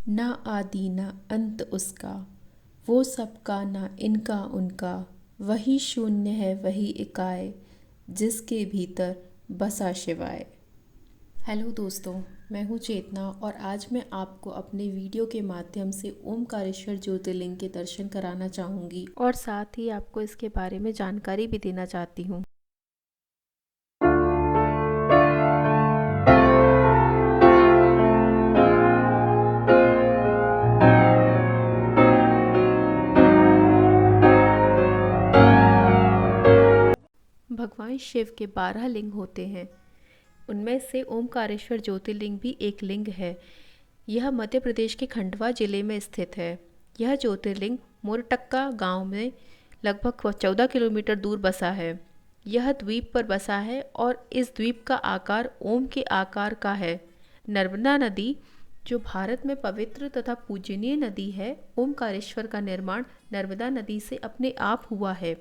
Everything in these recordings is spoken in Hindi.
ना आदि ना अंत उसका, वो सबका ना इनका उनका, वही शून्य है वही इकाय, जिसके भीतर बसा शिवाय। हेलो दोस्तों, मैं हूँ चेतना और आज मैं आपको अपने वीडियो के माध्यम से ओमकारेश्वर ज्योतिर्लिंग के दर्शन कराना चाहूँगी और साथ ही आपको इसके बारे में जानकारी भी देना चाहती हूँ। भगवान शिव के 12 लिंग होते हैं। उनमें से ओमकारेश्वर ज्योतिर्लिंग भी एक लिंग है। यह मध्य प्रदेश के खंडवा जिले में स्थित है। यह ज्योतिर्लिंग मोरटक्का गांव में लगभग 14 किलोमीटर दूर बसा है। यह द्वीप पर बसा है और इस द्वीप का आकार ओम के आकार का है। नर्मदा नदी जो भारत में पवित्र तथा पूजनीय नदी है, ओमकारेश्वर का निर्माण नर्मदा नदी से अपने आप हुआ है।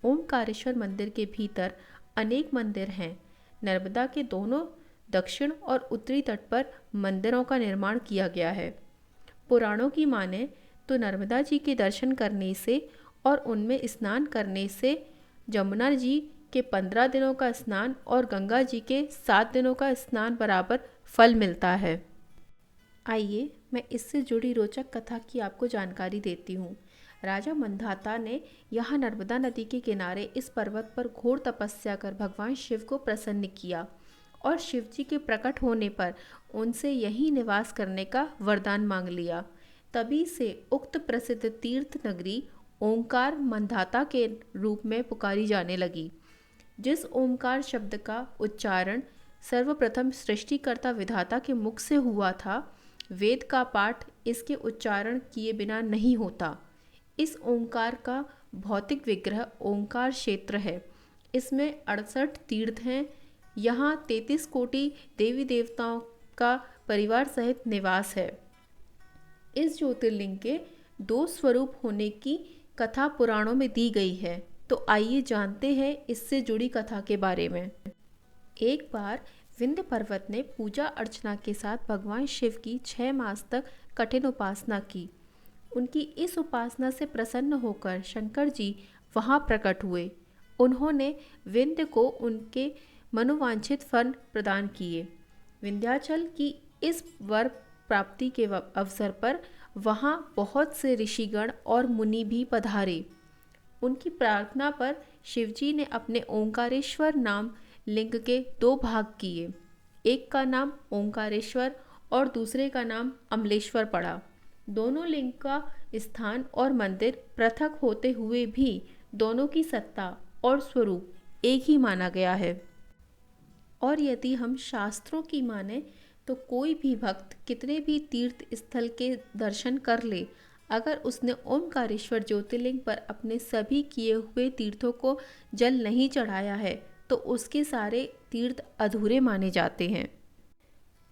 ओमकारेश्वर मंदिर के भीतर अनेक मंदिर हैं। नर्मदा के दोनों दक्षिण और उत्तरी तट पर मंदिरों का निर्माण किया गया है। पुराणों की माने तो नर्मदा जी के दर्शन करने से और उनमें स्नान करने से जमुना जी के 15 दिनों का स्नान और गंगा जी के 7 दिनों का स्नान बराबर फल मिलता है। आइए मैं इससे जुड़ी रोचक कथा की आपको जानकारी देती हूँ। राजा मंधाता ने यहाँ नर्मदा नदी के किनारे इस पर्वत पर घोर तपस्या कर भगवान शिव को प्रसन्न किया और शिव जी के प्रकट होने पर उनसे यहीं निवास करने का वरदान मांग लिया। तभी से उक्त प्रसिद्ध तीर्थ नगरी ओंकार मंधाता के रूप में पुकारी जाने लगी। जिस ओंकार शब्द का उच्चारण सर्वप्रथम सृष्टिकर्ता विधाता के मुख से हुआ था, वेद का पाठ इसके उच्चारण किए बिना नहीं होता। इस ओंकार का भौतिक विग्रह ओंकार क्षेत्र है। इसमें 68 तीर्थ हैं। यहाँ 33 कोटि देवी देवताओं का परिवार सहित निवास है। इस ज्योतिर्लिंग के 2 स्वरूप होने की कथा पुराणों में दी गई है। तो आइए जानते हैं इससे जुड़ी कथा के बारे में। एक बार विंध्य पर्वत ने पूजा अर्चना के साथ भगवान शिव की 6 मास तक कठिन उपासना की। उनकी इस उपासना से प्रसन्न होकर शंकर जी वहाँ प्रकट हुए। उन्होंने विंध्य को उनके मनोवांछित फल प्रदान किए। विंध्याचल की इस वर प्राप्ति के अवसर पर वहाँ बहुत से ऋषिगण और मुनि भी पधारे। उनकी प्रार्थना पर शिवजी ने अपने ओंकारेश्वर नाम लिंग के 2 भाग किए। एक का नाम ओंकारेश्वर और दूसरे का नाम अमलेश्वर पड़ा। दोनों लिंग का स्थान और मंदिर पृथक होते हुए भी दोनों की सत्ता और स्वरूप एक ही माना गया है। और यदि हम शास्त्रों की माने तो कोई भी भक्त कितने भी तीर्थ स्थल के दर्शन कर ले, अगर उसने ओमकारेश्वर ज्योतिर्लिंग पर अपने सभी किए हुए तीर्थों को जल नहीं चढ़ाया है तो उसके सारे तीर्थ अधूरे माने जाते हैं।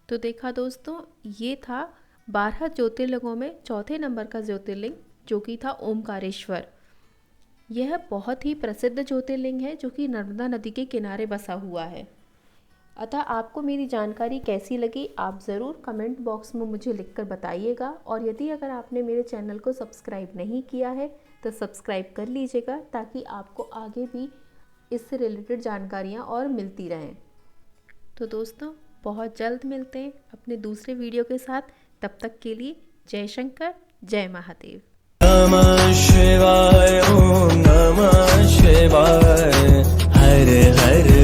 तो देखा दोस्तों, ये था 12 ज्योतिर्लिंगों में चौथे नंबर का ज्योतिर्लिंग जो कि था ओमकारेश्वर। यह बहुत ही प्रसिद्ध ज्योतिर्लिंग है जो कि नर्मदा नदी के किनारे बसा हुआ है। अतः आपको मेरी जानकारी कैसी लगी आप ज़रूर कमेंट बॉक्स में मुझे लिखकर बताइएगा। और यदि अगर आपने मेरे चैनल को सब्सक्राइब नहीं किया है तो सब्सक्राइब कर लीजिएगा ताकि आपको आगे भी इससे रिलेटेड जानकारियाँ और मिलती रहें। तो दोस्तों, बहुत जल्द मिलते हैं अपने दूसरे वीडियो के साथ। तब तक के लिए जय शंकर, जय महादेव। नमः शिवाय, ओम नमः शिवाय, हर हर